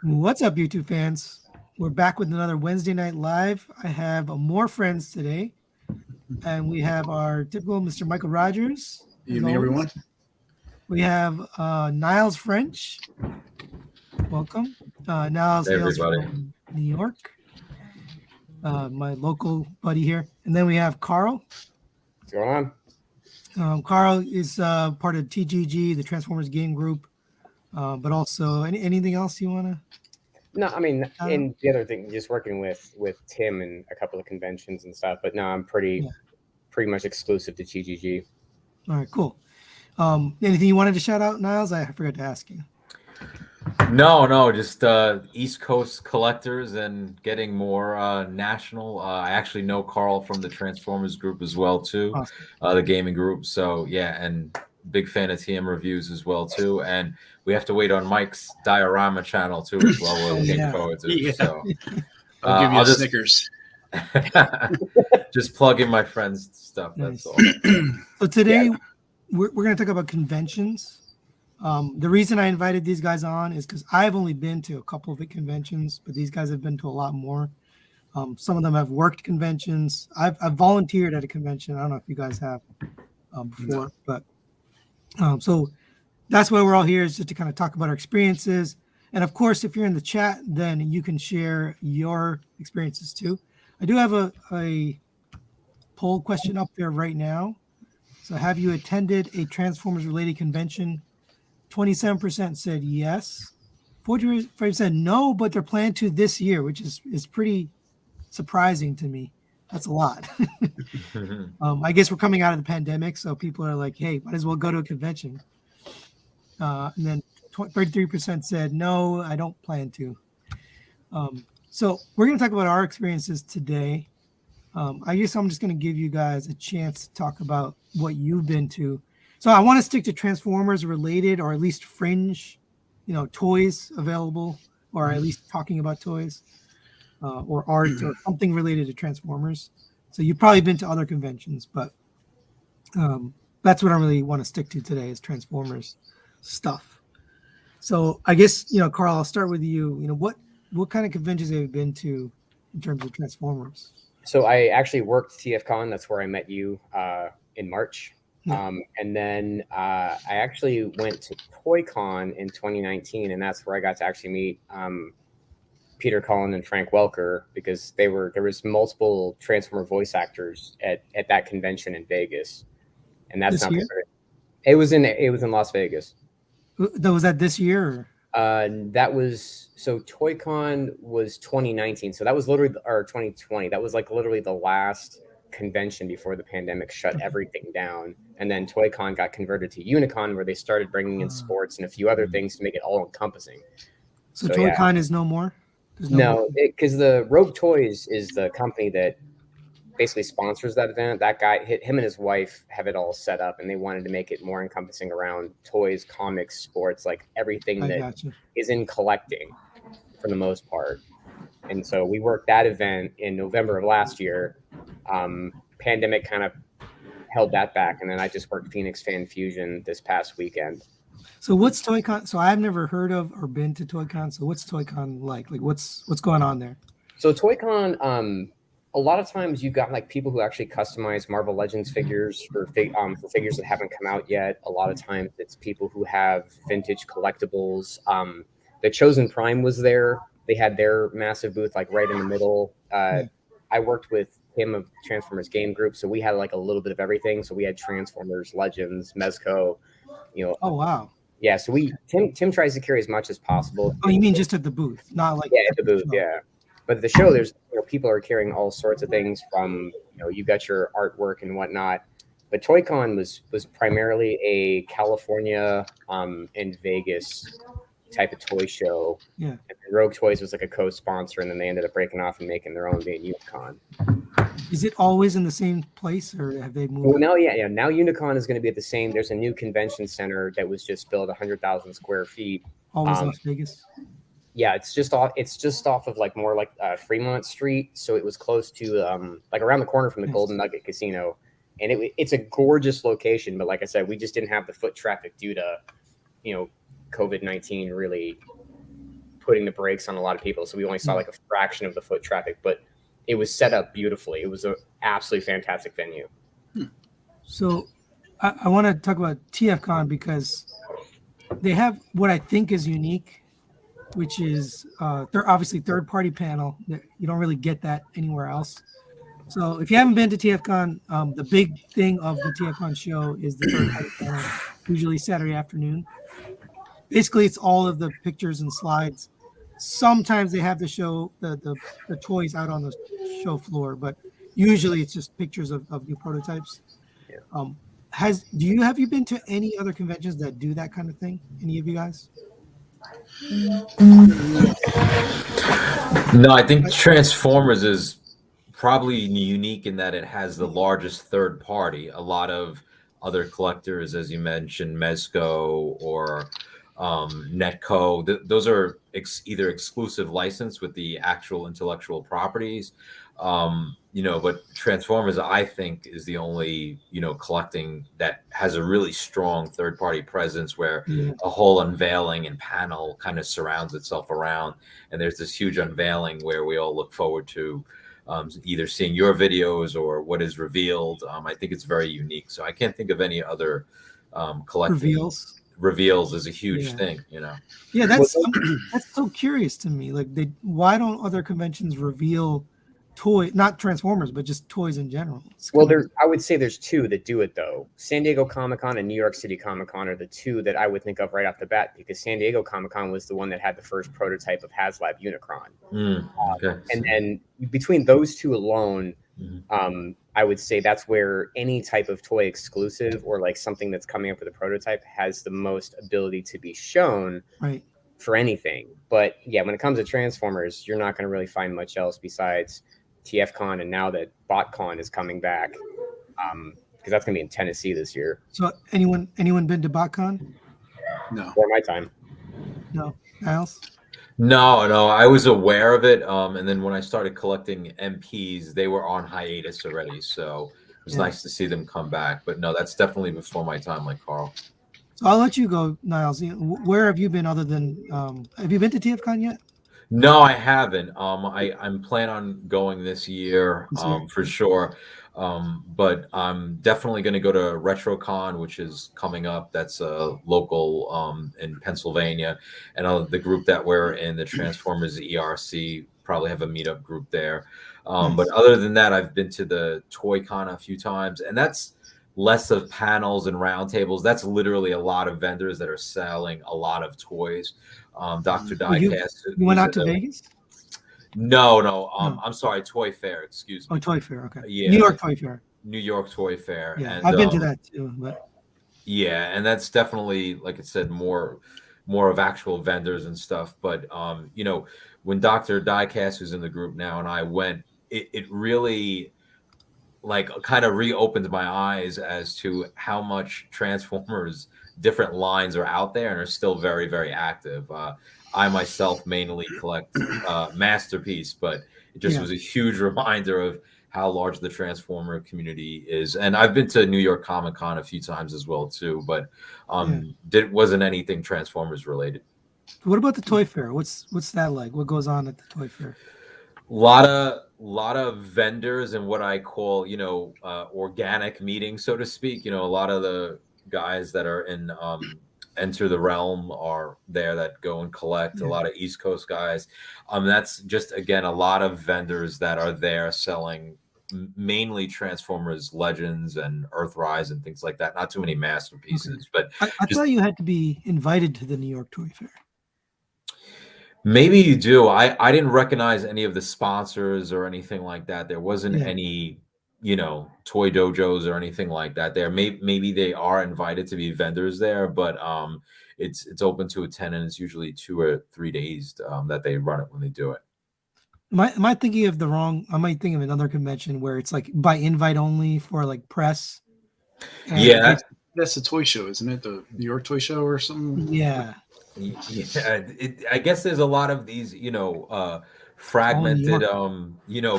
What's up, YouTube fans? We're back with another Wednesday Night Live. I have more friends today, and we have our typical Mr. Michael Rogers, as Evening, always. everyone. We have Niles French. Welcome. Niles Hey, hails everybody. from New York, my local buddy here. And then we have Carl. What's going on? Carl is part of TGG, the Transformers Game Group, but also anything else you want to? No, I mean, and the other thing, just working with Tim and a couple of conventions and stuff. But no, I'm pretty much exclusive to TGG. All right, cool. Anything you wanted to shout out, Niles? I forgot to ask you. No, just East Coast collectors and getting more national. I actually know Carl from the Transformers group as well too, Awesome. the gaming group. So yeah, and big fan of TM reviews as well too. And we have to wait on Mike's diorama channel too as well. We're looking forward to. Yeah. So I'll give you a Snickers. Just plug in my friend's stuff. Nice. That's all. So today we're going to talk about conventions. The reason I invited these guys on is because I've only been to a couple of conventions, but these guys have been to a lot more. Some of them have worked conventions. I've volunteered at a convention. I don't know if you guys have before, but so that's why we're all here, is just to kind of talk about our experiences. And of course, if you're in the chat, then you can share your experiences too. I do have a poll question up there right now. So have you attended a Transformers related convention? 27% said yes. 45% no, but they're planning to this year, which is pretty surprising to me. That's a lot. I guess we're coming out of the pandemic, so people are like, hey, might as well go to a convention. And then 33% said no, I don't plan to. So we're going to talk about our experiences today. I guess I'm just going to give you guys a chance to talk about what you've been to. So I want to stick to Transformers related, or at least fringe, toys available, or at least talking about toys, or art or something related to Transformers. So you've probably been to other conventions, but that's what I really want to stick to today, is Transformers stuff. So I guess, Carl, I'll start with you. What kind of conventions have you been to in terms of Transformers? So I actually worked TFCon. That's where I met you in March. Yeah. And then I actually went to ToyCon in 2019, and that's where I got to actually meet Peter Cullen and Frank Welker, because there was multiple Transformer voice actors at that convention in Vegas, and that's not it was in Las Vegas. Was that this year? That was, so ToyCon was 2019, so that was literally, or 2020. That was like literally the last convention before the pandemic shut everything down, and then ToyCon got converted to Unicon, where they started bringing in sports and a few other things to make it all encompassing. So ToyCon is no more? No, because the Rogue Toys is the company that basically sponsors that event. That guy, him and his wife have it all set up, and they wanted to make it more encompassing around toys, comics, sports, like everything that is in collecting for the most part. And so we worked that event in November of last year. Pandemic kind of held that back, and then I just worked Phoenix Fan Fusion this past weekend. So what's ToyCon? So I've never heard of or been to ToyCon. So what's ToyCon like? Like what's going on there? So ToyCon, a lot of times you got like people who actually customize Marvel Legends figures for figures that haven't come out yet. A lot of times it's people who have vintage collectibles. The Chosen Prime was there. They had their massive booth like right in the middle. I worked with him of Transformers Game Group, so we had like a little bit of everything. So we had Transformers, Legends, Mezco. Oh wow. Yeah, so Tim tries to carry as much as possible. Oh, you mean just at the booth, not like at the booth, yeah. But at the show, there's people are carrying all sorts of things from you got your artwork and whatnot. But ToyCon was primarily a California and Vegas type of toy show. Yeah. And Rogue Toys was like a co-sponsor, and then they ended up breaking off and making their own being Unicon. Is it always in the same place, or have they moved? Well, now, now Unicon is going to be at the same. There's a new convention center that was just built, 100,000 square feet. Always Las Vegas. Yeah, it's just off of like more like Fremont Street, so it was close to like around the corner from the Golden Nugget Casino, and it's a gorgeous location. But like I said, we just didn't have the foot traffic due to COVID-19 really putting the brakes on a lot of people. So we only saw like a fraction of the foot traffic, but it was set up beautifully. It was an absolutely fantastic venue. So I want to talk about TFCon because they have what I think is unique, which is they're obviously third-party panel. You don't really get that anywhere else. So if you haven't been to TFCon, the big thing of the TFCon show is the third-party panel, usually Saturday afternoon. Basically, it's all of the pictures and slides. Sometimes they have the show the toys out on the show floor, but usually it's just pictures of new prototypes. Yeah. Have you been to any other conventions that do that kind of thing? Any of you guys? No, I think Transformers is probably unique in that it has the largest third party. A lot of other collectors, as you mentioned, Mezco or Netco, those are either exclusive license with the actual intellectual properties, but Transformers, I think, is the only, collecting that has a really strong third party presence where a whole unveiling and panel kind of surrounds itself around. And there's this huge unveiling where we all look forward to either seeing your videos or what is revealed. I think it's very unique. So I can't think of any other collecting. Reveals is a huge thing, Yeah, that's so curious to me. Like, why don't other conventions reveal not Transformers, but just toys in general? I would say there's two that do it though. San Diego Comic-Con and New York City Comic-Con are the two that I would think of right off the bat, because San Diego Comic-Con was the one that had the first prototype of HasLab Unicron. Okay. And then between those two alone, I would say that's where any type of toy exclusive or like something that's coming up with a prototype has the most ability to be shown for anything. But yeah, when it comes to Transformers, you're not going to really find much else besides TFCon, and now that BotCon is coming back, because that's going to be in Tennessee this year. So anyone been to BotCon? No. For my time. No. Else? No, I was aware of it. And then when I started collecting MPs, they were on hiatus already. So it was nice to see them come back. But no, that's definitely before my time, like Carl. So I'll let you go, Niles. Where have you been other than, have you been to TFCon yet? No, I haven't. I'm planning on going this year, for sure. But I'm definitely going to go to RetroCon, which is coming up. That's a local in Pennsylvania, and the group that we're in, the Transformers ERC, probably have a meetup group there. But other than that, I've been to the ToyCon a few times, and that's less of panels and roundtables. That's literally a lot of vendors that are selling a lot of toys. Dr. Diecast. You went out to Vegas? No. I'm sorry, Toy Fair. Excuse me. Oh, Toy Fair. Okay. Yeah. New York Toy Fair. New York Toy Fair. Yeah, and, I've been to that too. But yeah, and that's definitely, like I said, more of actual vendors and stuff. But when Dr. Diecast, who's in the group now, and I went, it really like kind of reopened my eyes as to how much Transformers different lines are out there and are still very, very active. I myself mainly collect Masterpiece, but it just was a huge reminder of how large the Transformer community is. And I've been to New York Comic Con a few times as well too, but wasn't anything Transformers related. What about the Toy Fair? What's that like? What goes on at the Toy Fair? Lot of vendors and what I call, organic meetings, so to speak. A lot of the guys that are in Enter the Realm are there that go and collect. A lot of East Coast guys. That's just, again, a lot of vendors that are there selling mainly Transformers Legends and Earthrise and things like that. Not too many masterpieces, but I thought you had to be invited to the New York Toy Fair. Maybe you do. I didn't recognize any of the sponsors or anything like that. There wasn't any, toy dojos or anything like that there. Maybe they are invited to be vendors there, but it's open to attend, and it's usually 2 or 3 days that they run it when they do it. Am I thinking of I might think of another convention where it's like by invite only for like press. Yeah, that's the toy show, isn't it? The New York Toy Show or something? Yeah. Yeah, I guess there's a lot of these, fragmented,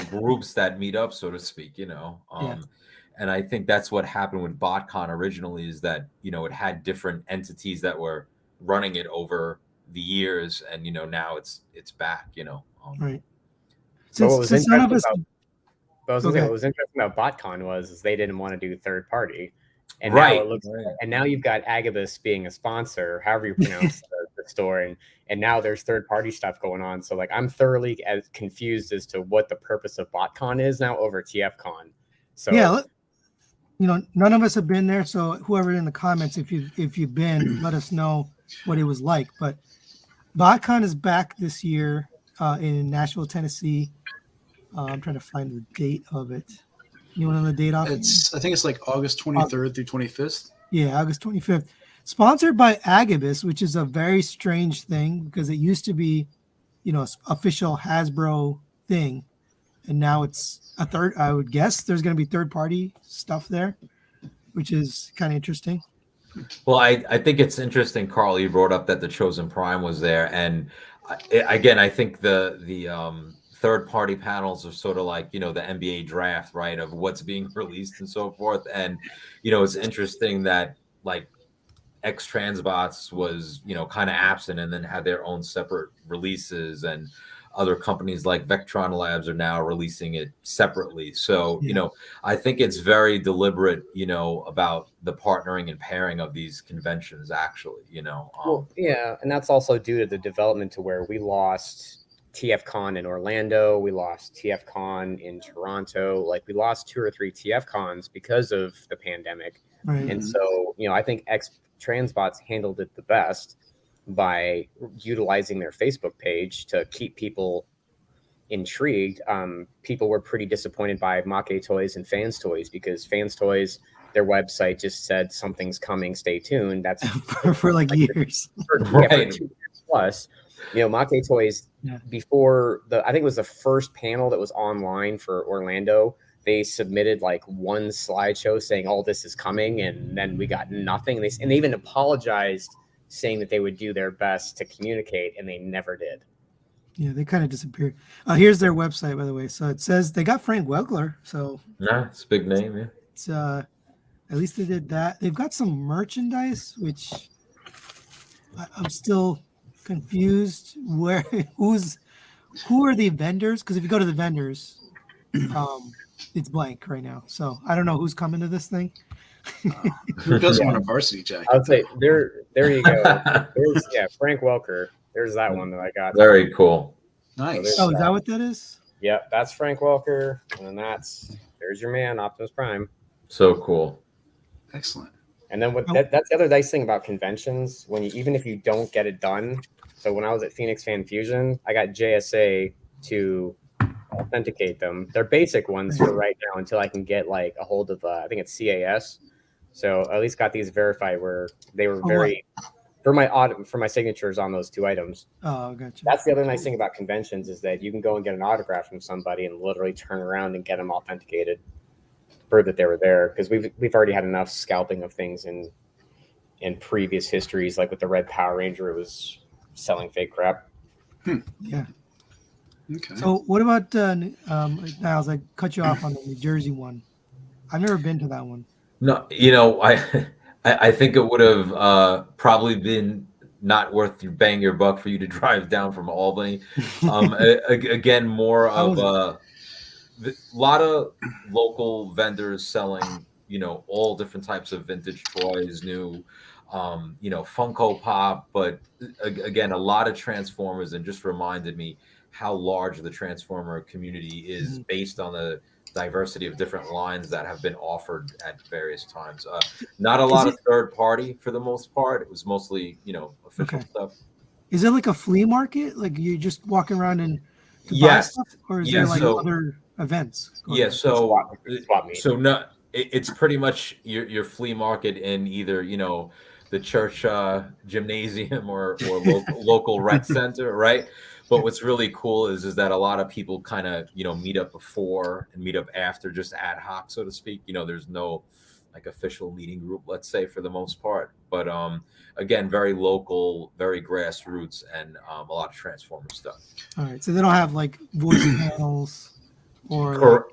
groups that meet up, so to speak, and I think that's what happened with BotCon originally, is that, it had different entities that were running it over the years, and now it's back. Right. But what was Since none of interesting us, about But I was gonna say, Okay. what was interesting about BotCon was they didn't want to do third party, and Right. now it looks, and now you've got Agabus being a sponsor, however you pronounce the store, and now there's third party stuff going on. So like, I'm thoroughly as confused as to what the purpose of BotCon is now over TFCon. So yeah, none of us have been there. So whoever in the comments, if you've been, let us know what it was like. But BotCon is back this year in Nashville, Tennessee. I'm trying to find the date of it. You want to know the date off? I think it's like August 23rd through 25th. Yeah, August 25th. Sponsored by Agabus, which is a very strange thing because it used to be, official Hasbro thing, and now it's a third. I would guess there's going to be third-party stuff there, which is kind of interesting. Well, I think it's interesting, Carl. You brought up that the Chosen Prime was there, and again, I think the third-party panels are sort of like the NBA draft, right, of what's being released and so forth. And it's interesting that like X Transbots was kind of absent, and then had their own separate releases, and other companies like Vectron Labs are now releasing it separately. So I think it's very deliberate about the partnering and pairing of these conventions actually. well, yeah, and that's also due to the development to where we lost TFCon in Orlando, we lost TFCon in Toronto, like we lost 2 or 3 TFCons because of the pandemic. Right. And so, I think X Transbots handled it the best by utilizing their Facebook page to keep people intrigued. People were pretty disappointed by Make Toys and Fans Toys because Fans Toys, their website just said something's coming, stay tuned. That's for like years. for 2 years plus. Make Toys, before I think it was the first panel that was online for Orlando, they submitted like one slideshow saying all this is coming, and then we got nothing. They even apologized, saying that they would do their best to communicate, and they never did. Yeah, they kind of disappeared. Here's their website, by the way. So it says they got Frank Welker. So it's a big name. Yeah. It's at least they did that. They've got some merchandise, which I'm still confused. Who are the vendors? Because if you go to the vendors, it's blank right now. So I don't know who's coming to this thing. Who doesn't want a varsity jacket? I would say there you go. There's Frank Welker. There's that one that I got. Very cool. Nice. So Oh, is that what that is? Yeah, that's Frank Welker, and then there's your man, Optimus Prime. So cool. Excellent. And then that's the other nice thing about conventions, even if you don't get it done. So when I was at Phoenix Fan Fusion, I got JSA to authenticate them. They're basic ones for right now until I can get like a hold of I think it's CAS. So I at least got these verified where they were for my signatures on those 2 items. Oh, gotcha. That's the other nice thing about conventions is that you can go and get an autograph from somebody and literally turn around and get them authenticated, prove that they were there, because we've already had enough scalping of things in previous histories, like with the Red Power Ranger, it was selling fake crap. Yeah. Okay. So what about Niles? I cut you off on the New Jersey one. I've never been to that one. No, I think it would have probably been not worth your bang your buck for you to drive down from Albany. Again, more of a lot of local vendors selling, all different types of vintage toys, new, Funko Pop, but again, a lot of Transformers, and just reminded me how large the Transformer community is based on the diversity of different lines that have been offered at various times. Not a lot of third party for the most part. It was mostly, official stuff. Is it like a flea market? Like you're just walking around and buy stuff? Or is there like other events? Yeah, Swap meet. so no, it's pretty much your flea market in either, the church gymnasium or local rec center, right? But what's really cool is that a lot of people kind of, meet up before and meet up after, just ad hoc, so to speak. There's no like official meeting group, let's say, for the most part. But again, very local, very grassroots, and a lot of Transformer stuff. All right. So they don't have like voice panels or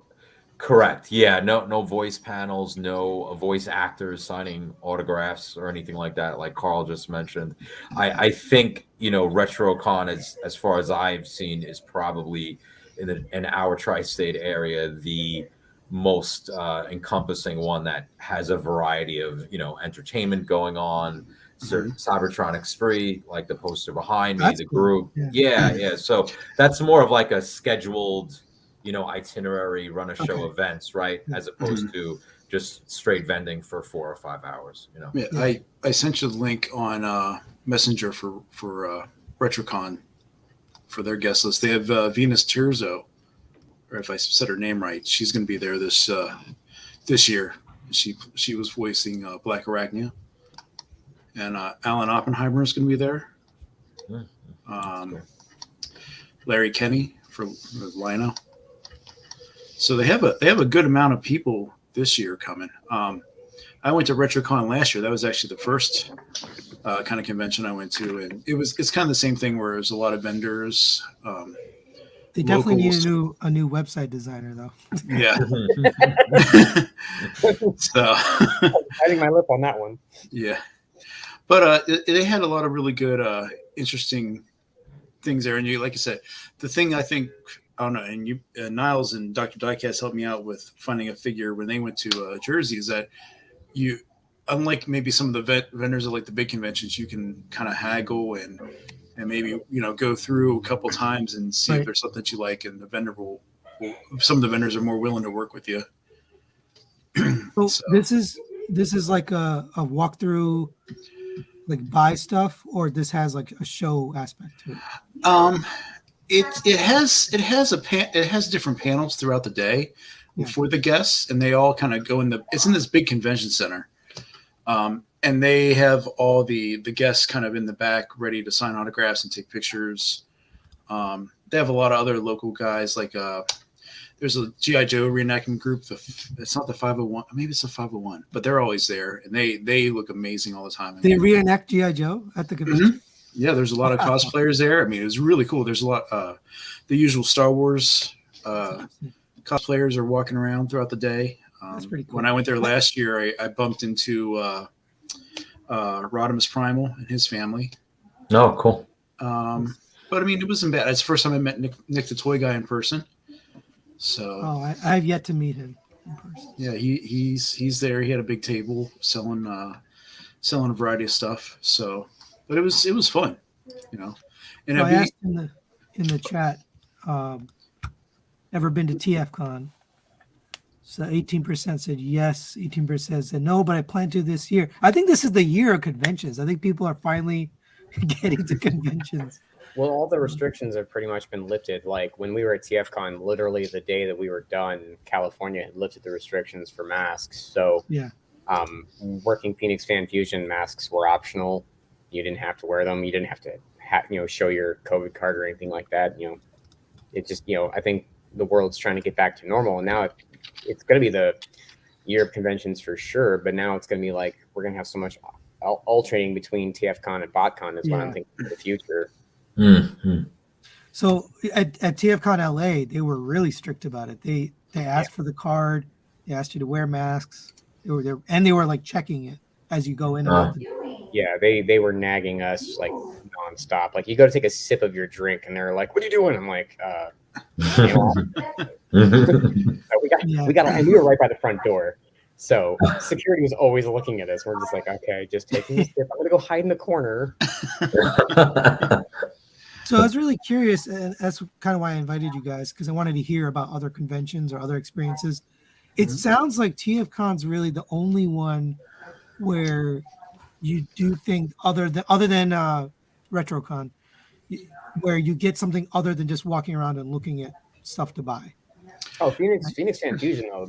Correct. Yeah. No voice panels, no voice actors signing autographs or anything like that, like Carl just mentioned. I think, RetroCon, as far as I've seen, is probably in our tri-state area the most encompassing one that has a variety of entertainment going on. Cybertronic Spree, like the poster behind me, That's the cool. group. Yeah. So that's more of like a scheduled itinerary, run a show events, right? As opposed to just straight vending for 4 or 5 hours. Yeah, I sent you the link on Messenger for RetroCon for their guest list. They have Venus Tirzo, or if I said her name right, she's going to be there this year. She was voicing Black Arachnia, and Alan Oppenheimer is going to be there. Larry Kenny for Lino. So they have a good amount of people this year coming. I went to RetroCon last year. That was actually the first kind of convention I went to, and it's kind of the same thing where there's a lot of vendors. They definitely locals. need a new website designer, though. Yeah. So Biting my lip on that one. yeah, but they had a lot of really good, interesting things there. And like I said, the thing I think, I don't know, and you, Niles and Dr. Diecast helped me out with finding a figure when they went to Jersey, is that you, unlike maybe some of the vendors at like the big conventions, you can kind of haggle and maybe go through a couple times and see if there's something that you like, and the vendor will some of the vendors are more willing to work with you. So this is like a walkthrough, like buy stuff, or this has like a show aspect to it. It has different panels throughout the day for the guests, and they all kind of go it's in this big convention center. And they have all the guests kind of in the back ready to sign autographs and take pictures. They have a lot of other local guys, like there's a G.I. Joe reenactment group. It's not the 501, maybe it's the 501, but they're always there, and they look amazing all the time. They reenact G.I. Joe at the convention? Mm-hmm. Yeah, there's a lot of cosplayers there. I mean, it was really cool. There's a lot the usual Star Wars cosplayers are walking around throughout the day. That's pretty cool. When I went there last year, I bumped into Rodimus Primal and his family. Oh, cool. But I mean, it wasn't bad. It's the first time I met Nick the Toy Guy in person. So I have yet to meet him in person. Yeah, he's there. He had a big table selling a variety of stuff. So, but it was fun, And I asked in the chat, ever been to TFCon? So 18% said yes, 18% said no, but I plan to this year. I think this is the year of conventions. I think people are finally getting to conventions. Well, all the restrictions have pretty much been lifted. Like when we were at TFCon, literally the day that we were done, California had lifted the restrictions for masks. So yeah, working Phoenix Fan Fusion masks were optional. You didn't have to wear them. You didn't have to show your COVID card or anything like that. It just I think the world's trying to get back to normal, and now it's going to be the year of conventions for sure. But now it's going to be like we're going to have so much alternating between TFCon and BotCon is what I'm thinking for the future. Mm-hmm. So at TFCon LA, they were really strict about it. They asked for the card. They asked you to wear masks. They were there, and they were like checking it as you go in. Yeah, they were nagging us like nonstop. Like you go to take a sip of your drink, and they're like, "What are you doing?" I'm like, we got, and we were right by the front door. So security was always looking at us. We're just like, okay, just taking a sip. I'm gonna go hide in the corner. So I was really curious, and that's kind of why I invited you guys, because I wanted to hear about other conventions or other experiences. It sounds like TFCon's really the only one where you do think other than RetroCon, where you get something other than just walking around and looking at stuff to buy. Oh, Phoenix Fan Fusion though,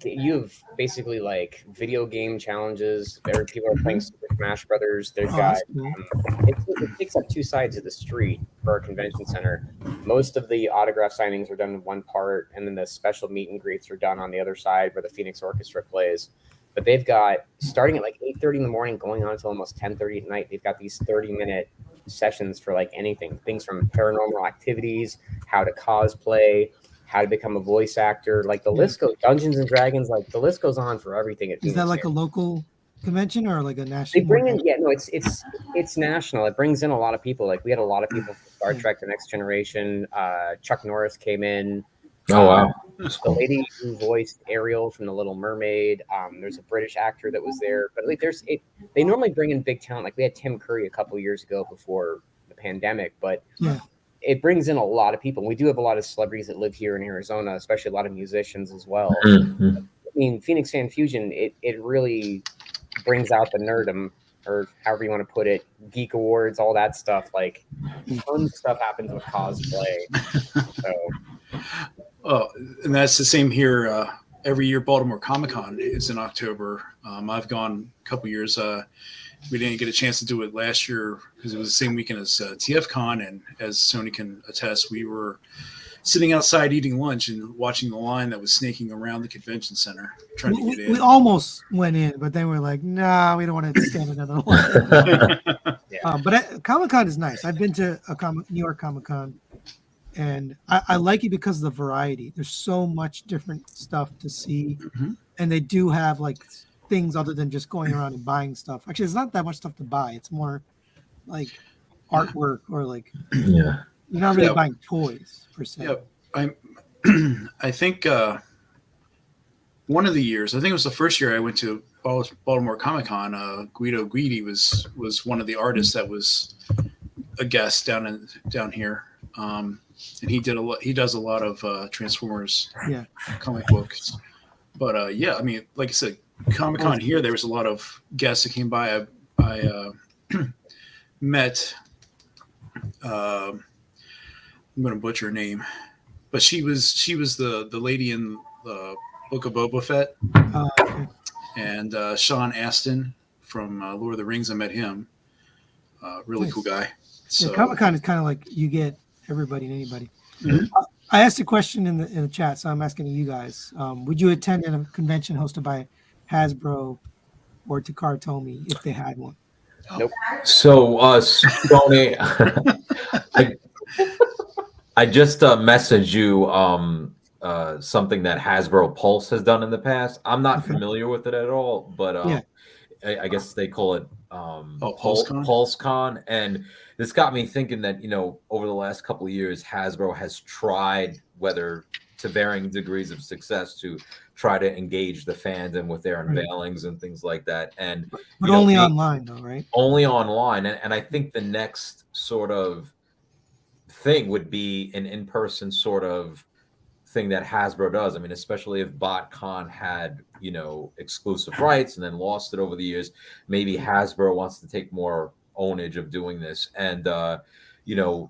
you have basically like video game challenges. There people are playing Super Smash Brothers. They've got it takes up two sides of the street for our convention center. Most of the autograph signings are done in one part, and then the special meet and greets are done on the other side where the Phoenix Orchestra plays. But they've got, starting at like 8:30 in the morning, going on until almost 10:30 at night, they've got these 30-minute sessions for like anything, things from paranormal activities, how to cosplay, how to become a voice actor. Like the list goes, Dungeons and Dragons, like the list goes on for everything. Is that like a local convention or like a They national? bring in, yeah, no, it's national. It brings in a lot of people. Like we had a lot of people from Star Trek: The Next Generation. Chuck Norris came in. Oh wow. The lady who voiced Ariel from The Little Mermaid. There's a British actor that was there, but like they normally bring in big talent. Like we had Tim Curry a couple years ago before the pandemic, but Yeah. it brings in a lot of people. We do have a lot of celebrities that live here in Arizona, especially a lot of musicians as well. Mhm. I mean, Phoenix Fan Fusion, it really brings out the nerdum, or however you want to put it, geek awards, all that stuff. Like tons of stuff happens with cosplay. So Oh, and that's the same here. Every year, Baltimore Comic Con is in October. I've gone a couple years. We didn't get a chance to do it last year because it was the same weekend as TF Con, and as Sony can attest, we were sitting outside eating lunch and watching the line that was snaking around the convention center trying to get in. We almost went in, but then we're like, nah, we don't want to stand another line. But Comic Con is nice. I've been to New York Comic Con, and I like it because of the variety. There's so much different stuff to see, and they do have like things other than just going around and buying stuff. Actually, it's not that much stuff to buy. It's more like artwork or like Yeah. you're not really buying toys per se. Yeah, I think one of the years, I think it was the first year I went to Baltimore Comic Con. Guido Guidi was one of the artists that was a guest down here, and he does a lot of Transformers comic books. But yeah, I mean, like I said, Comic Con here, there was a lot of guests that came by. I met. I'm going to butcher her name, but she was the lady in the Book of Boba Fett, Okay. and Sean Astin from Lord of the Rings. I met him. Really cool guy. So Yeah, Comic Con is kind of like you get everybody and anybody. Mhm. I asked a question in the chat, so I'm asking you guys: would you attend a convention hosted by Hasbro or Takara Tomy if they had one? So, Sony, I just messaged you something that Hasbro Pulse has done in the past. I'm not familiar with it at all, but I guess they call it PulseCon? PulseCon. And this got me thinking that, over the last couple of years, Hasbro has tried, whether to varying degrees of success, to try to engage the fandom with their unveilings and things like that. And But only online, though, right? Only online. And I think the next sort of thing would be an in-person sort of thing that Hasbro does. I mean, especially if BotCon had, exclusive rights and then lost it over the years, maybe Hasbro wants to take more ownage of doing this. And,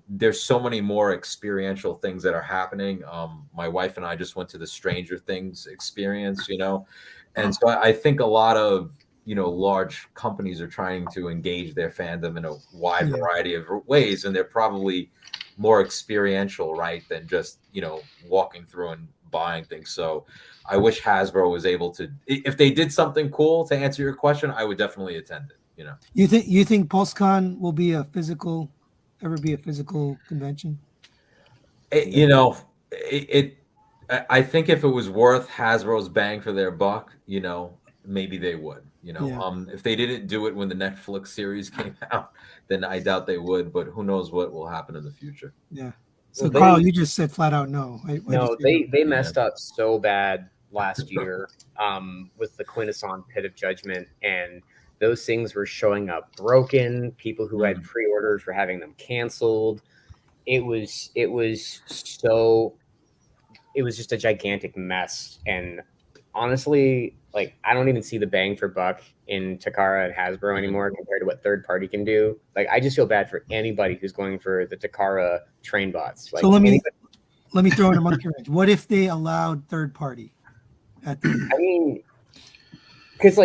there's so many more experiential things that are happening. My wife and I just went to the Stranger Things experience, and so I think a lot of, large companies are trying to engage their fandom in a wide variety of ways, and they're probably more experiential, right, than just, walking through and buying things. So I wish Hasbro was able to, if they did something cool, to answer your question, I would definitely attend it, You think PulseCon will be ever be a physical convention? I think if it was worth Hasbro's bang for their buck, maybe they would. If they didn't do it when the Netflix series came out, then I doubt they would. But who knows what will happen in the future? Yeah. So Carl, you just said flat out no. No, they messed up so bad last year with the Quintesson Pit of Judgment, and those things were showing up broken. People who had pre-orders were having them canceled. It was just a gigantic mess. And honestly, like, I don't even see the bang for buck in Takara and Hasbro anymore compared to what third party can do. Like, I just feel bad for anybody who's going for the Takara train bots. Like, so let me throw in a monkey wrench. What if they allowed third party at the I mean, because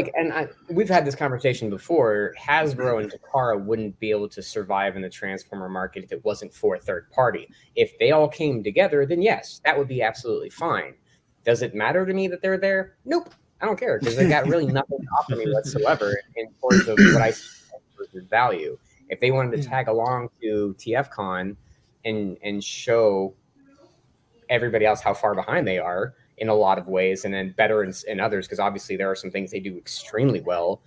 we've had this conversation before. Hasbro and Takara wouldn't be able to survive in the Transformer market if it wasn't for a third party. If they all came together, then yes, that would be absolutely fine. Does it matter to me that they're there? Nope, I don't care, because they got really nothing to offer me whatsoever in terms of what I see as value. If they wanted to tag along to TFCon and show everybody else how far behind they are in a lot of ways, and then better in others, because obviously there are some things they do extremely well.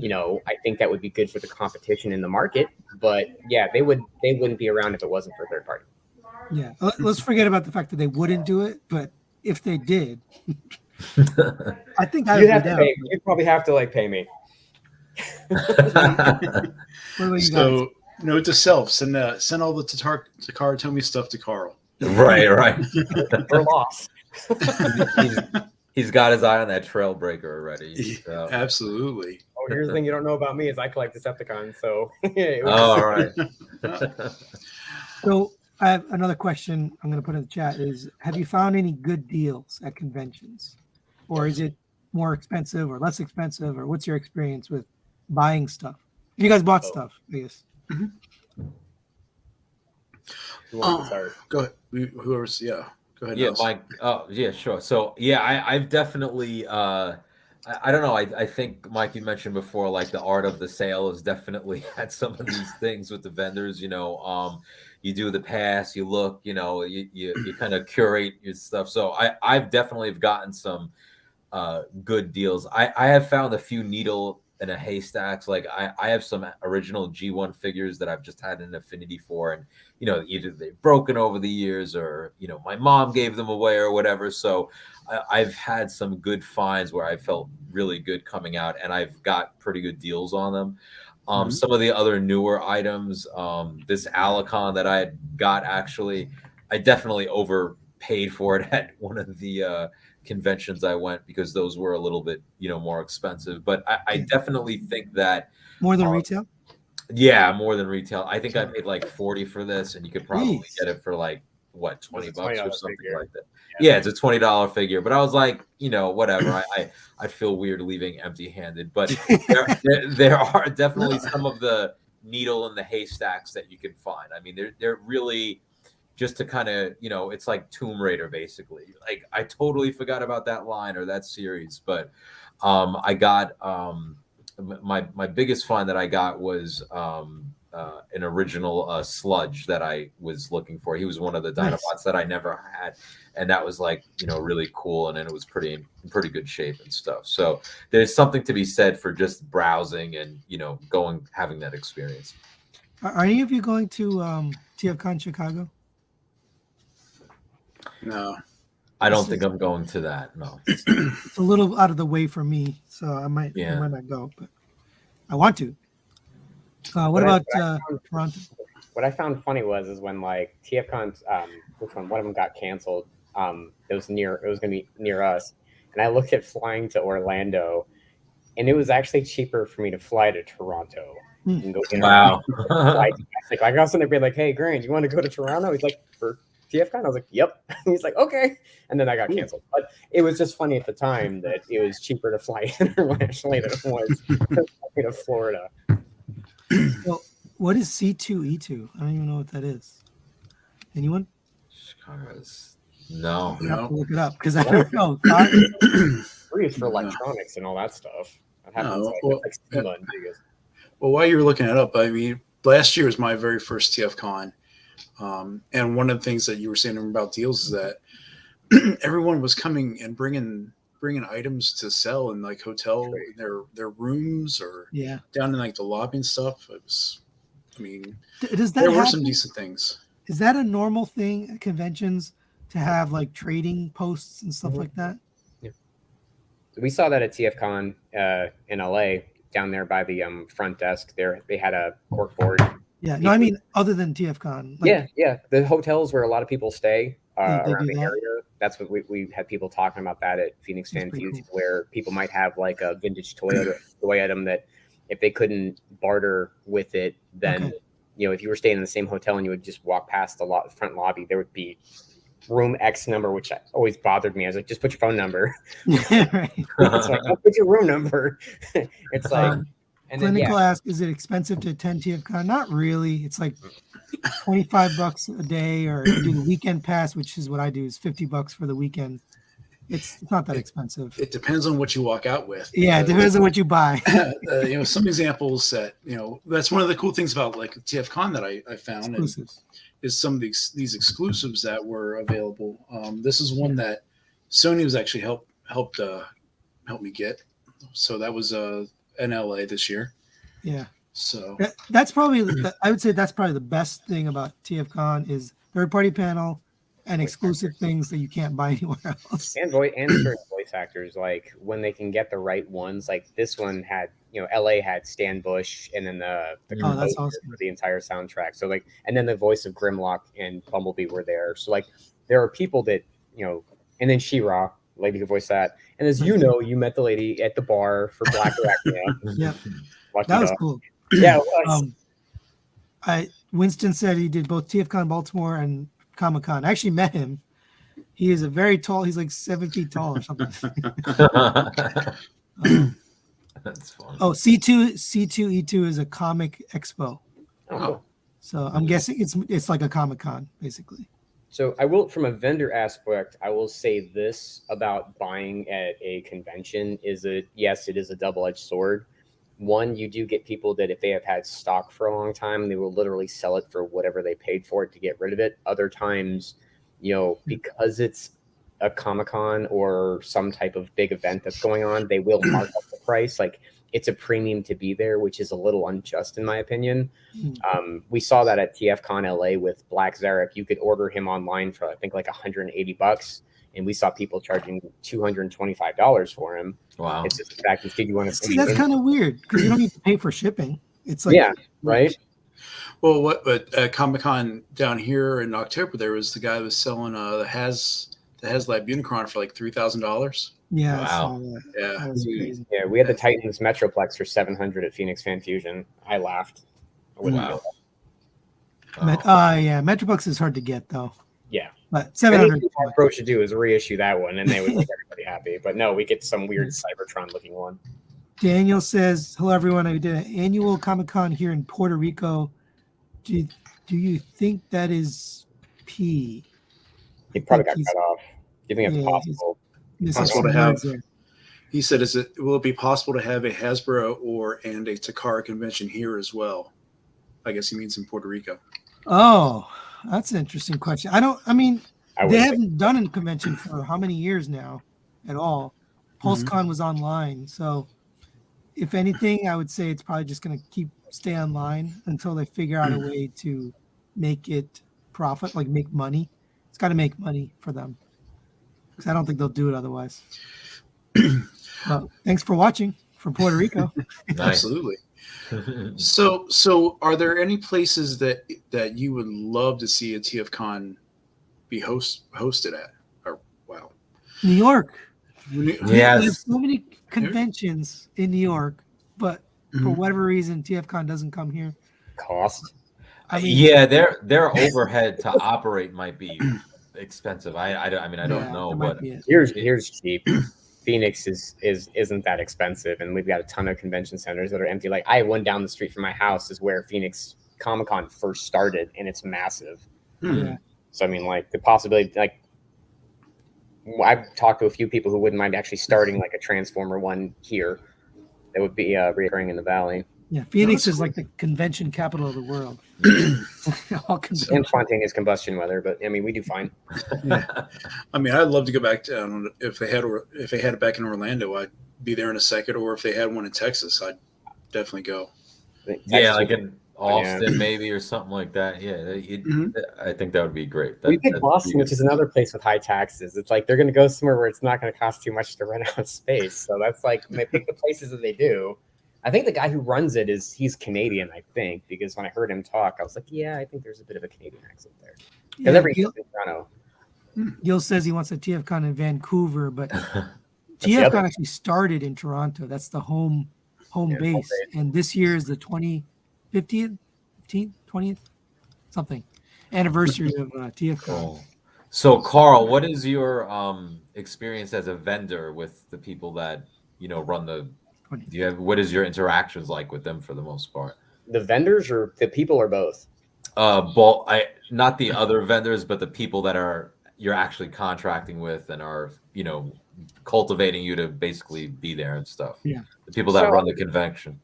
I think that would be good for the competition in the market. But yeah, they wouldn't be around if it wasn't for third party. Yeah, let's forget about the fact that they wouldn't do it, but if they did, I think I would You'd have be to down. pay. You'd probably have to pay me. What about you guys? So note to self: send all the Takara Tomy stuff to Carl. right. Or loss. He's got his eye on that Trailbreaker already. So. Absolutely. Oh, here's the thing you don't know about me is I collect Decepticons. So All right. So I have another question I'm going to put in the chat is, have you found any good deals at conventions? Or is it more expensive or less expensive? Or what's your experience with buying stuff? You guys bought stuff, I guess. Who wants to start? Go ahead. Whoever's Go ahead. Yeah, Nelson. Mike. Oh, yeah, sure. So, yeah, I've definitely. I don't know. I think Mike, you mentioned before, like the art of the sale is definitely at some of these things with the vendors. You do the pass, you look, you kind of curate your stuff. So I've definitely gotten some good deals. I have found a few needle in a haystacks. Like I have some original G1 figures that I've just had an affinity for, and either they've broken over the years, or my mom gave them away or whatever. So I've had some good finds where I felt really good coming out, and I've got pretty good deals on them. Some of the other newer items, this Alicon that I got, actually, I definitely overpaid for it at one of the conventions I went, because those were a little bit, more expensive. But I definitely think that More than retail? yeah, more than retail. I think I paid like 40 for this, and you could probably Jeez. get it for like what, 20 It's a bucks or $20 something figure. like that. Yeah, it's a $20 figure. But I was like, whatever. I feel weird leaving empty-handed. But there are definitely some of the needle in the haystacks that you can find. I mean, they're really just to kind of, it's like Tomb Raider basically. Like, I totally forgot about that line or that series, but I got my biggest find that I got was an original Sludge that I was looking for. He was one of the Dinobots that I never had, and that was like, really cool, and then it was in pretty good shape and stuff. So there's something to be said for just browsing and having that experience. Are any of you going to TFCon Chicago? No. I don't think I'm going to that. No. It's a little out of the way for me, so I might not go, but I want to. What about Toronto? What I found funny was when like TFCon, one of them got canceled. It was going to be near us, and I looked at flying to Orlando, and it was actually cheaper for me to fly to Toronto. And go Wow. I got something to be like, hey, Grant, you want to go to Toronto? He's like, for TFCon? I was like, yep. He's like, okay. And then I got canceled. But it was just funny at the time that it was cheaper to fly internationally than it was to Florida. Well, what is C2E2? I don't even know what that is. Anyone? No. I have to look it up because I don't know. Free is for electronics and all that stuff. That happens like SEMA in Vegas. Well, while you were looking it up, I mean, last year was my very first TFCon. And one of the things that you were saying about deals is that everyone was coming and bringing items to sell in like hotel, their rooms, or down in like the lobby and stuff. It was, I mean, there were some decent things. Is that a normal thing at conventions to have like trading posts and stuff like that? Yeah. We saw that at TFCon in LA, down there by the front desk. There, they had a cork board. Yeah, no, I mean other than TFCon. Like, yeah, the hotels where a lot of people stay around the that? area. That's what we had people talking about that at Phoenix Fan Fusion, cool. Where people might have like a vintage toy item that if they couldn't barter with it, then if you were staying in the same hotel and you would just walk past the front lobby, there would be room X number, which always bothered me. I was like, just put your phone number. Right. It's like, oh, put your room number. It's like. And Clinical ask, is it expensive to attend TFCon? Not really. It's like $25 a day, or you do the weekend pass, which is what I do, is $50 for the weekend. It's not that expensive. It depends on what you walk out with. Yeah, it depends on what you buy. Some examples that that's one of the cool things about like TFCon that I found Exclusives. is some of these exclusives that were available. This is one that Sony was actually helped me get. So that was in LA this year. Yeah. So That's probably I would say that's probably the best thing about TFCon is third party panel and exclusive things that you can't buy anywhere else. And certain voice actors, like when they can get the right ones. Like this one had, LA had Stan Bush, and then the Oh, that's composer awesome. for the entire soundtrack. So like, and then the voice of Grimlock and Bumblebee were there. So like, there are people that and then She-Ra, lady who voiced that, and as you met the lady at the bar for Black Arachnia. Yeah, Lucky that was dog. cool. Yeah, it was. Winston said he did both TFCon Baltimore and Comic Con. I actually met him. He is a very tall. He's like 7 feet tall or something. That's fun. Oh, C2E2 is a comic expo. Oh, cool. So I'm guessing it's like a Comic Con basically. So I will, from a vendor aspect, I will say this about buying at a convention is yes, it is a double-edged sword. One, you do get people that if they have had stock for a long time, they will literally sell it for whatever they paid for it to get rid of it. Other times, because it's a Comic-Con or some type of big event that's going on, they will mark up the price. Like it's a premium to be there, which is a little unjust in my opinion. We saw that at TFCon LA with Black Zarek. You could order him online for I think like $180, and we saw people charging $225 for him. Wow. It's just the fact that you want to See, that's kind of weird because you don't need to pay for shipping. It's like right. Well, but at Comic-Con down here in October, there was the guy that was selling the HasLab Unicron for like $3,000. Yeah. Wow. Yeah. That was crazy. Yeah, we had the Titans Metroplex for $700 at Phoenix Fan Fusion. I laughed. I wouldn't Wow. do that. Yeah, Metroplex is hard to get though. Yeah. But 700. Anything Pro should do is reissue that one, and they would make everybody happy. But no, we get some weird Cybertron looking one. Daniel says, "Hello everyone. I did an annual Comic Con here in Puerto Rico. Do you think that is P?" He probably got he's- cut off. Do you think it's possible? This is Possible to some have- words there. He said, will it be possible to have a Hasbro and a Takara convention here as well? I guess he means in Puerto Rico. Oh, that's an interesting question. I I they would think. haven't done a convention for how many years now at all. PulseCon was online. So if anything, I would say it's probably just going to stay online until they figure out a way to make it profit, like make money. It's got to make money for them because I don't think they'll do it otherwise. Well, thanks for watching from Puerto Rico. Nice. Absolutely. So are there any places that you would love to see a TFCon be hosted at? Or wow. New York. Yes. There's so many conventions in New York, but for whatever reason, TFCon doesn't come here. Cost. I mean, Yeah, their overhead to operate might be expensive. I don't know, that might but be it. Here's cheap. Phoenix isn't that expensive, and we've got a ton of convention centers that are empty. Like I have one down the street from my house is where Phoenix Comic-Con first started, and it's massive. Yeah. So I mean, like the possibility, like I've talked to a few people who wouldn't mind actually starting like a Transformer one here. That would be reoccurring in the Valley. Yeah, Phoenix is like the convention capital of the world. All convention. And spontaneous combustion weather, but I mean, we do fine. I mean, I'd love to go back to if they had it back in Orlando, I'd be there in a second. Or if they had one in Texas, I'd definitely go. yeah, like in Austin maybe or something like that. Yeah, I think that would be great. We picked Boston, which is another place with high taxes. It's like they're going to go somewhere where it's not going to cost too much to rent out space. So that's like they pick the places that they do. I think the guy who runs it he's Canadian, I think, because when I heard him talk, I was like, yeah, I think there's a bit of a Canadian accent there. Because every in Toronto. Gil says he wants a TFCon in Vancouver, but the TFCon other- actually started in Toronto. That's the home home base. base. And this year is the 15th, 20th, something anniversary of TFCon. Cool. So, Carl, what is your experience as a vendor with the people that run the? What is your interactions like with them for the most part? The vendors or the people or both? Both. Not the other vendors, but the people that are you're actually contracting with and are, you know, cultivating you to basically be there and stuff. Yeah. The people that So- run the convention.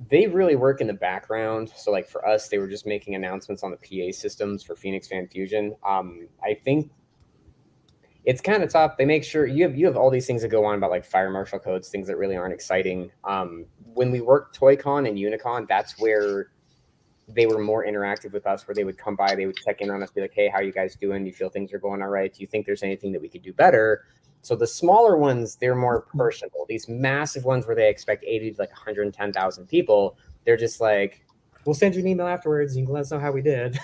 They really work in the background. So like for us, they were just making announcements on the PA systems for Phoenix Fan Fusion. I think it's kind of tough. They make sure you have all these things that go on about like fire marshal codes, things that really aren't exciting. When we worked ToyCon and Unicon, that's where they were more interactive with us, where they would come by, they would check in on us, be like, hey, how are you guys doing? Do you feel things are going all right? Do you think there's anything that we could do better? So the smaller ones, they're more personable. These massive ones where they expect 80 to like 110,000 people, they're just like, we'll send you an email afterwards. You can let us know how we did.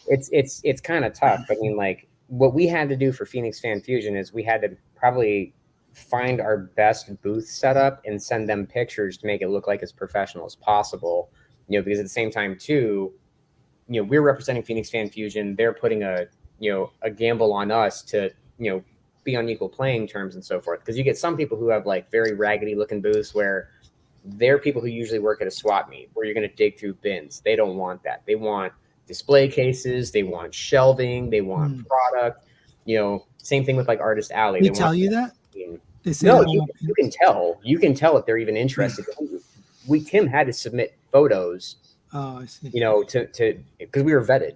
It's kind of tough. I mean, like what we had to do for Phoenix Fan Fusion is we had to probably find our best booth setup and send them pictures to make it look like as professional as possible. You know, because at the same time too, you know, we're representing Phoenix Fan Fusion. They're putting a gamble on us to, you know, be on equal playing terms and so forth. Because you get some people who have like very raggedy looking booths where they're people who usually work at a swap meet where you're going to dig through bins. They don't want that. They want display cases. They want shelving. They want product. You know, same thing with like Artist Alley. They tell you that? They say No, that you can tell. You can tell if they're even interested. Tim had to submit photos, Oh, I see. you know, to because we were vetted,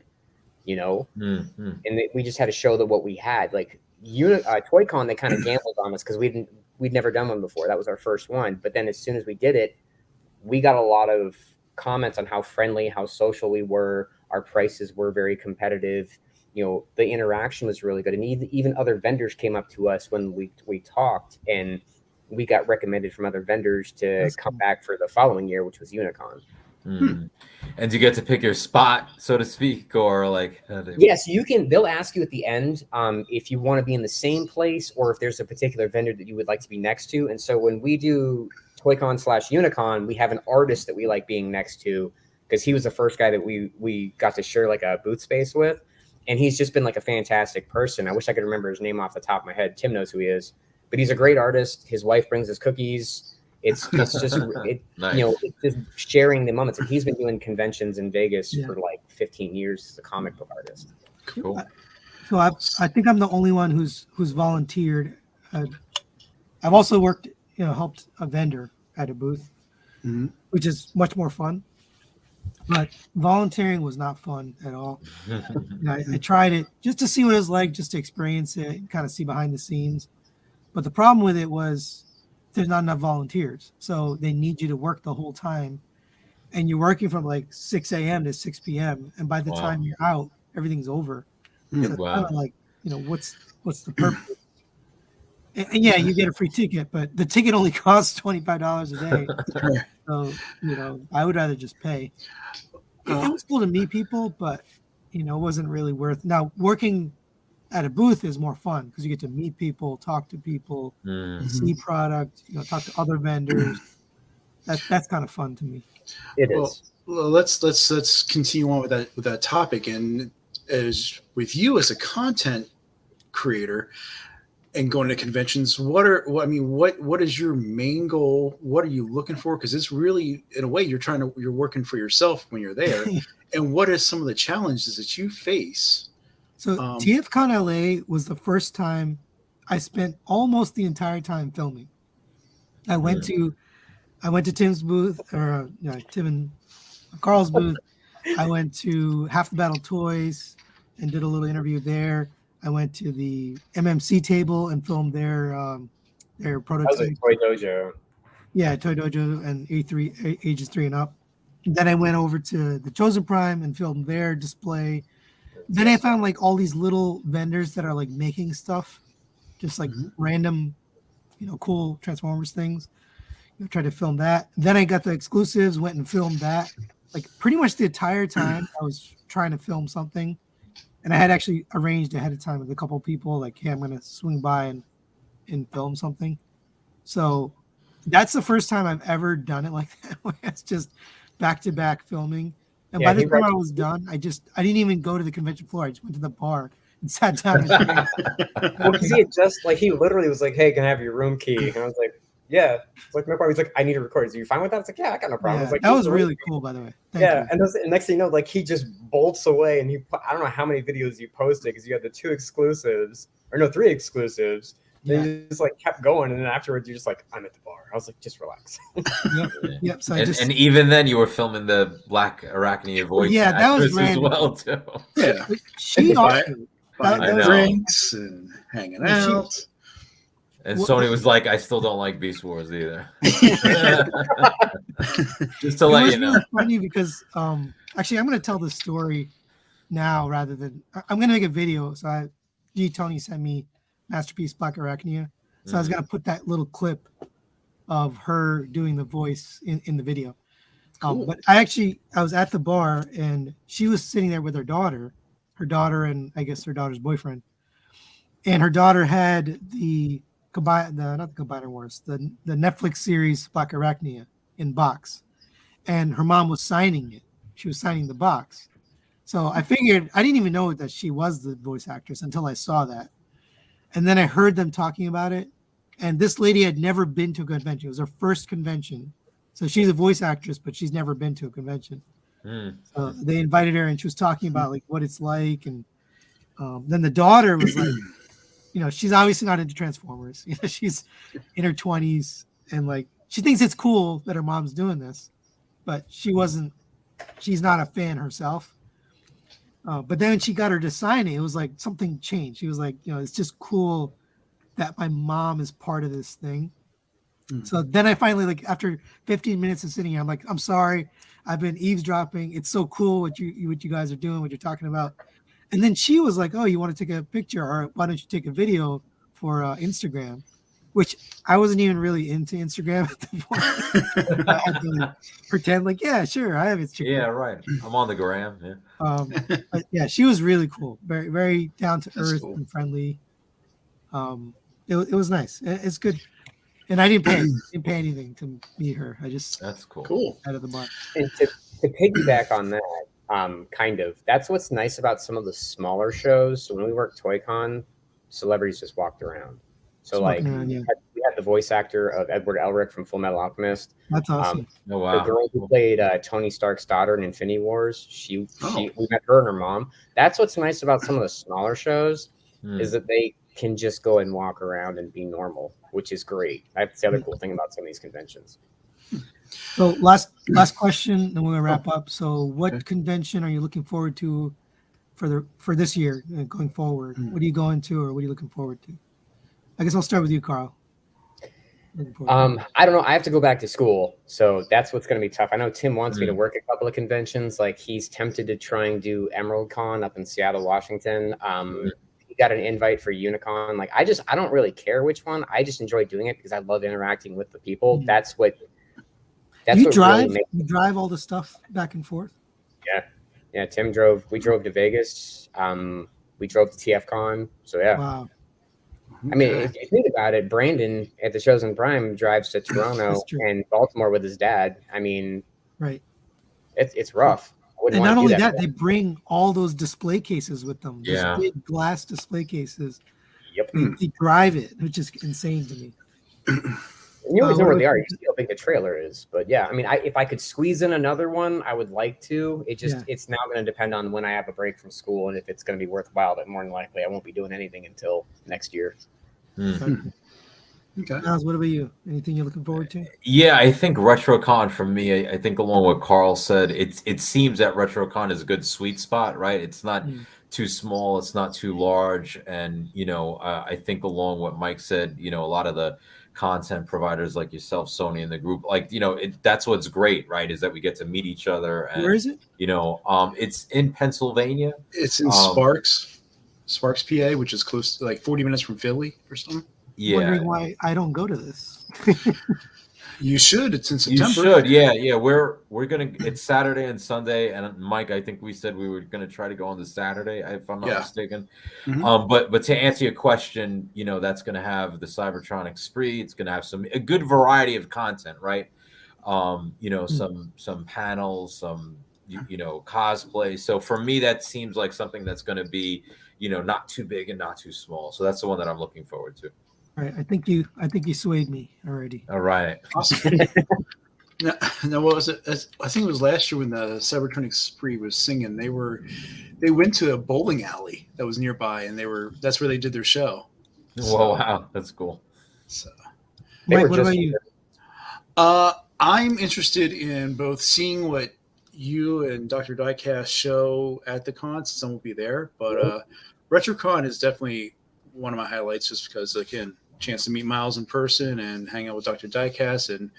you know, and we just had to show that what we had. Like ToyCon, they kind of gambled on us because we'd never done one before. That was our first one. But then as soon as we did it, we got a lot of comments on how friendly, how social we were. Our prices were very competitive. You know, the interaction was really good. And even other vendors came up to us when we talked, and we got recommended from other vendors to come back for the following year, which was Unicon. And you get to pick your spot, so to speak, or like Yes, you can. They'll ask you at the end if you want to be in the same place or if there's a particular vendor that you would like to be next to. And so when we do ToyCon/Unicon, we have an artist that we like being next to because he was the first guy that we got to share like a booth space with. And he's just been like a fantastic person. I wish I could remember his name off the top of my head. Tim knows who he is, but he's a great artist. His wife brings us cookies. It's just nice. You know, it's just sharing the moments. And he's been doing conventions in Vegas for like 15 years as a comic book artist. Cool. So I think I'm the only one who's volunteered. I've also worked, helped a vendor at a booth, which is much more fun. But volunteering was not fun at all. I tried it just to see what it was like, just to experience it and kind of see behind the scenes. But the problem with it was there's not enough volunteers. So they need you to work the whole time. And you're working from like 6 a.m. to 6 p.m. And by the time you're out, everything's over. So it's kind of like, what's the purpose? And yeah, you get a free ticket, but the ticket only costs $25 a day. So, I would rather just pay. It was cool to meet people, but, it wasn't really worth. Now, working at a booth is more fun because you get to meet people, talk to people, see product, talk to other vendors. That's kind of fun to me. It is. Well, let's continue on with that topic. And as with you as a content creator and going to conventions, what is your main goal? What are you looking for? Because it's really, in a way, you're working for yourself when you're there. And what are some of the challenges that you face? So TFCon LA was the first time I spent almost the entire time filming. I went to Tim's booth, or Tim and Carl's booth. I went to Half the Battle Toys and did a little interview there. I went to the MMC table and filmed their prototype. That was a Toy Dojo. Yeah, Toy Dojo and ages 3 and up. And then I went over to the Chosen Prime and filmed their display. Then I found like all these little vendors that are like making stuff, just like random, cool Transformers things. Tried to film that. Then I got the exclusives, went and filmed that. Like pretty much the entire time I was trying to film something. And I had actually arranged ahead of time with a couple of people, like, hey, I'm going to swing by and film something. So that's the first time I've ever done it like that. It's just back-to-back filming. And by the time I was done, I didn't even go to the convention floor. I just went to the bar and sat down. Well, because he literally was like, hey, can I have your room key? And I was like, yeah. It's like, no problem. He's like, I need to record. Are you fine with that? It's like, yeah, I got no problem. Yeah, it's like, that was really cool, by the way. Thank you. And next thing you know, like he just bolts away, and I don't know how many videos you posted because you had the 2 exclusives, or no, 3 exclusives. Yeah. Then you just like kept going, and then afterwards you're just like, I'm at the bar. I was like, just relax. Yep. So And even then, you were filming the Black Arachnia voice. Yeah, that was actress as random. well too. Yeah, she also, buying that was- drinks and hanging Yeah, she- out. And What- Sony was like, "I still don't like Beast Wars either." Just to it let was you know. really funny because actually I'm going to tell the story now rather than I'm going to make a video. So Tony sent me Masterpiece Black Arachnia, so I was going to put that little clip of her doing the voice in the video. Cool. But I was at the bar and she was sitting there with her daughter and I guess her daughter's boyfriend, and her daughter had the Combiner Wars, the Netflix series Black Arachnia in box, and her mom was signing it. She was signing the box. So I figured, I didn't even know that she was the voice actress until I saw that. And then I heard them talking about it. And this lady had never been to a convention. It was her first convention. So she's a voice actress, but she's never been to a convention. So they invited her and she was talking about like what it's like. And then the daughter was like, you know, she's obviously not into Transformers. You know, she's in her 20s and like, she thinks it's cool that her mom's doing this, but she's not a fan herself. But then when she got her to sign it, it was like something changed. She was like, you know, it's just cool that my mom is part of this thing. So then I finally, like, after 15 minutes of sitting here, I'm like, I'm sorry, I've been eavesdropping. It's so cool what you guys are doing, what you're talking about. And then she was like, oh, you want to take a picture, or why don't you take a video for Instagram? Which I wasn't even really into Instagram at the point. I had to pretend like, yeah, sure, I have Instagram. Yeah, right. I'm on the gram. Yeah. But yeah, she was really cool, very, very down to That's earth cool. and friendly. It was nice. It's good, and I didn't pay anything to meet her. I just That's cool. Cool. out of the bar. And to piggyback on that, kind of, that's what's nice about some of the smaller shows. So when we worked ToyCon, celebrities just walked around. So Just like walking around, yeah. we had the voice actor of Edward Elric from Full Metal Alchemist. That's awesome. Oh The wow. girl who played Tony Stark's daughter in Infinity Wars, we met her and her mom. That's what's nice about some of the smaller shows is that they can just go and walk around and be normal, which is great. That's the other cool thing about some of these conventions. So last question, then we're gonna wrap up. So what convention are you looking forward to for this year going forward? What are you going to, or what are you looking forward to? I guess I'll start with you, Carl. I don't know. I have to go back to school, so that's what's going to be tough. I know Tim wants me to work a couple of conventions. Like he's tempted to try and do Emerald Con up in Seattle, Washington. He got an invite for Unicon. Like I don't really care which one. I just enjoy doing it because I love interacting with the people. That's what. Do you what drive? really You drive all the stuff back and forth? Yeah. Tim drove. We drove to Vegas. We drove to TFCon. So yeah. Wow. I mean, if you think about it, Brandon at the Shows in Prime drives to Toronto and Baltimore with his dad. I mean, right. It's rough. I wouldn't And want not to only do that, they bring all those display cases with them. Those Yeah. big glass display cases. Yep. They drive it, which is insane to me. And you always know where they are. You see how big the trailer is. But yeah, I mean, if I could squeeze in another one, I would like to. It's now going to depend on when I have a break from school and if it's going to be worthwhile. But more than likely, I won't be doing anything until next year. Okay. Naz, what about you? Anything you're looking forward to? Yeah, I think RetroCon for me, I think along what Carl said, it seems that RetroCon is a good sweet spot, right? It's not too small, it's not too large, and I think along what Mike said, a lot of the content providers like yourself, Sony, and the group, like that's what's great, right? Is that we get to meet each other. And, Where is it? It's in Pennsylvania. It's in Sparks, PA, which is close to like 40 minutes from Philly or something. Yeah, Wondering why I don't go to this. You should. It's in you September. should. Yeah. We're gonna. It's Saturday and Sunday, and Mike, I think we said we were gonna try to go on the Saturday, if I'm not mistaken. But to answer your question, that's gonna have the Cybertronic Spree. It's gonna have a good variety of content, right? Some panels, some cosplay. So for me, that seems like something that's gonna be not too big and not too small. So that's the one that I'm looking forward to. All right, I think you swayed me already. All right. Awesome. No, no, what was it? I think it was last year when the Cybertronic Spree was singing. They went to a bowling alley that was nearby, and that's where they did their show. Whoa, wow, that's cool. So, They Mike, were what just- about you? I'm interested in both seeing what you and Dr. Diecast show at the con, since I won't be there. But RetroCon is definitely one of my highlights, just because, again, chance to meet Miles in person and hang out with Dr. Diecast and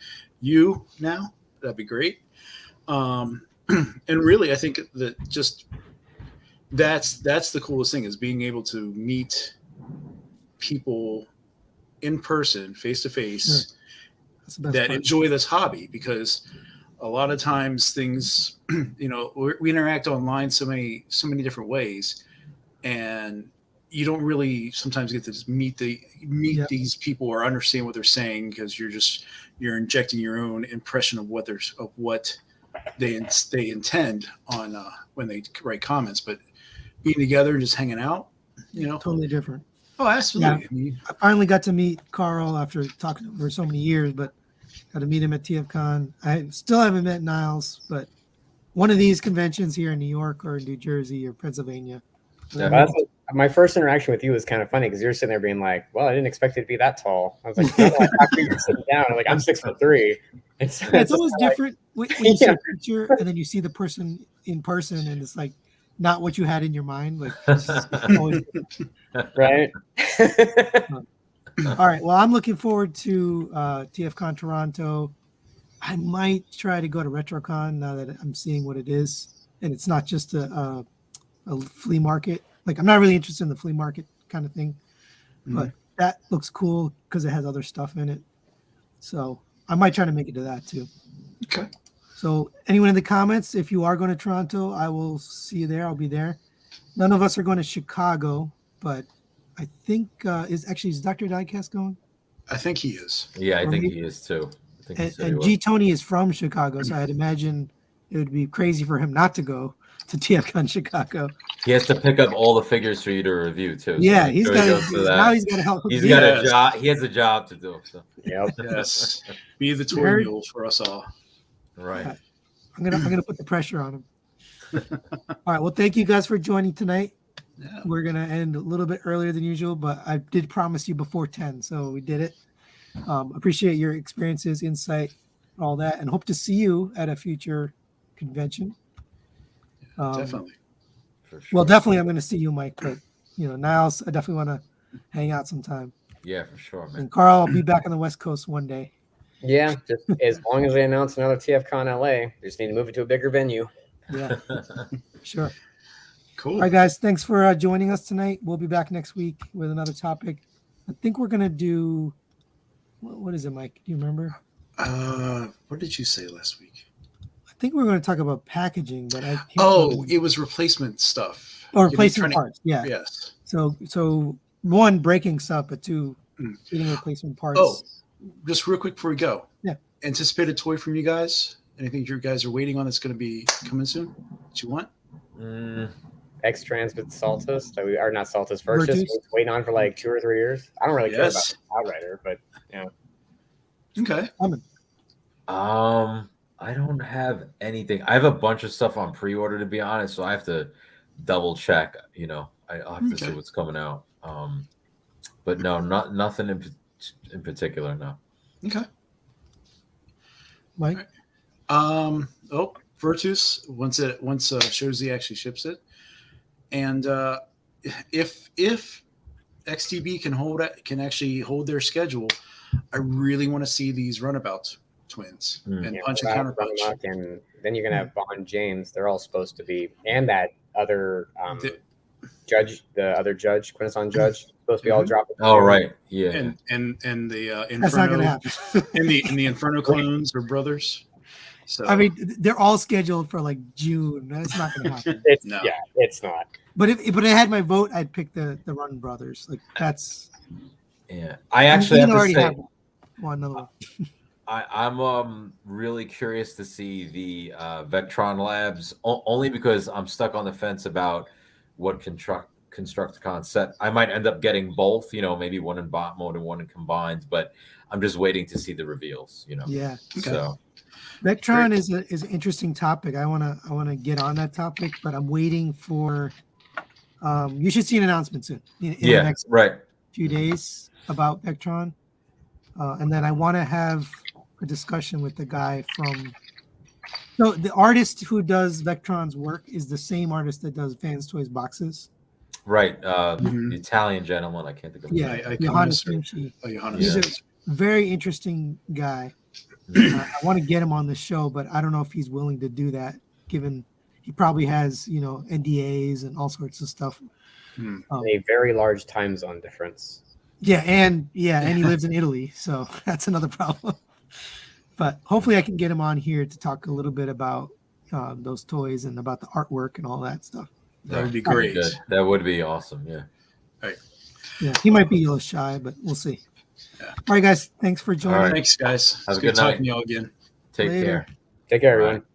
you now. That'd be great. And really, I think that just that's the coolest thing, is being able to meet people in person, face to face, That's the best that part. enjoy this hobby, because a lot of times things, we interact online so many different ways, and you don't really sometimes get to just meet Yeah. these people or understand what they're saying, because you're injecting your own impression of what they intend on when they write comments. But being together and just hanging out, Totally different. oh, absolutely. Yeah. I mean, I finally got to meet Carl after talking to him for so many years, but got to meet him at TFCon. I still haven't met Niles, but one of these conventions here in New York or New Jersey or Pennsylvania. Yeah. My first interaction with you was kind of funny because you're sitting there being like, "Well, I didn't expect it to be that tall." I was like, "No, I thought you were sitting down." I'm like, "I'm 6'3". It's It's always like, different when you see Yeah. a picture and then you see the person in person, and it's like not what you had in your mind. Like, it's always right? all right. Well, I'm looking forward to TFCon Toronto. I might try to go to RetroCon now that I'm seeing what it is, and it's not just a flea market. Like, I'm not really interested in the flea market kind of thing, but that looks cool because it has other stuff in it. So I might try to make it to that too. okay. So anyone in the comments, if you are going to Toronto, I will see you there. I'll be there. None of us are going to Chicago, but I think is Dr. Diecast going? I think he is. Yeah, I Or think maybe- he is too. I think he And, said he and was. G Tony is from Chicago, so I'd imagine it would be crazy for him not to go to TFCon Chicago. He has to pick up all the figures for you to review too. So Yeah, make he's sure got he goes to that. now he's got to help. He's me got out. a job. He has a job to do. So Yep. Yes. Be the toy Heard- mule for us all. right. I'm gonna put the pressure on him. All right. Well, thank you guys for joining tonight. Yeah. We're gonna end a little bit earlier than usual, but I did promise you before 10, so we did it. Appreciate your experiences, insight, all that, and hope to see you at a future convention. Definitely. For sure. Well, definitely, I'm going to see you, Mike. But Niles, I definitely want to hang out sometime. Yeah, for sure, man. And Carl, I'll be back on the West Coast one day. Yeah, just as long as they announce another TFCon LA, they just need to move it to a bigger venue. Yeah, sure. Cool. All right, guys. Thanks for joining us tonight. We'll be back next week with another topic. I think we're going to do. What is it, Mike? Do you remember? What did you say last week? I think we're going to talk about packaging, but I can't Oh, remember. it was replacement stuff. Or You've been replacement trying parts. Yeah. Yes. So one, breaking stuff, but two, Mm. getting replacement parts. Oh, just real quick before we go. Yeah. Anticipated toy from you guys? Anything you guys are waiting on that's going to be coming soon that you want? X-Trans with Saltus, so we are not Saltus Versus. Virtus? We're waiting on for like 2 or 3 years. I don't really care about Yes. Outrider, but Okay. I don't have anything. I have a bunch of stuff on pre-order, to be honest, so I have to double check. I'll have to see Okay. what's coming out. But no, nothing in particular. No. Okay. Mike? Virtus, once Shorzy actually ships it. And if XTB can actually hold their schedule, I really want to see these runabout twins and yeah, punch and counter punch. and then you're gonna have Bond James. They're all supposed to be, and that other the other judge, Quintesson judge, supposed to be all dropping. Oh, right. Yeah. And the That's not going to Inferno happen. and the Inferno clones are brothers. So I mean, they're all scheduled for like June. That's not going to happen. No. Yeah, it's not. But if I had my vote, I'd pick the Run Brothers. Like that's. Yeah. I actually have to already say, have one another one. I'm really curious to see the Vectron Labs, only because I'm stuck on the fence about what Constructicon set. I might end up getting both, maybe one in bot mode and one in combined, but I'm just waiting to see the reveals, Yeah. Okay. So Vectron Great. is an interesting topic. I wanna get on that topic, but I'm waiting for. You should see an announcement soon in the Yeah, next right. few days about Vectron, and then I want to have a discussion with the guy from. So the artist who does Vectron's work is the same artist that does Fans Toys boxes. Right. Mhm. The Italian gentleman. I can't think of his Yeah, name. I Johannes commenced Vinci. Oh, Johannes. He's Yeah. a very interesting guy. I want to get him on the show, but I don't know if he's willing to do that, given he probably has NDAs and all sorts of stuff. A very large time zone difference. And he lives in Italy, so that's another problem. But hopefully, I can get him on here to talk a little bit about those toys and about the artwork and all that stuff. That would be That'd great. good. That would be awesome. Yeah. Yeah, he might be a little shy, but we'll see. Yeah. All right, guys, thanks for joining. All right. Thanks, guys. Have It's a good good talking night. to you all again. Take Later. care. Take care, All right. everyone.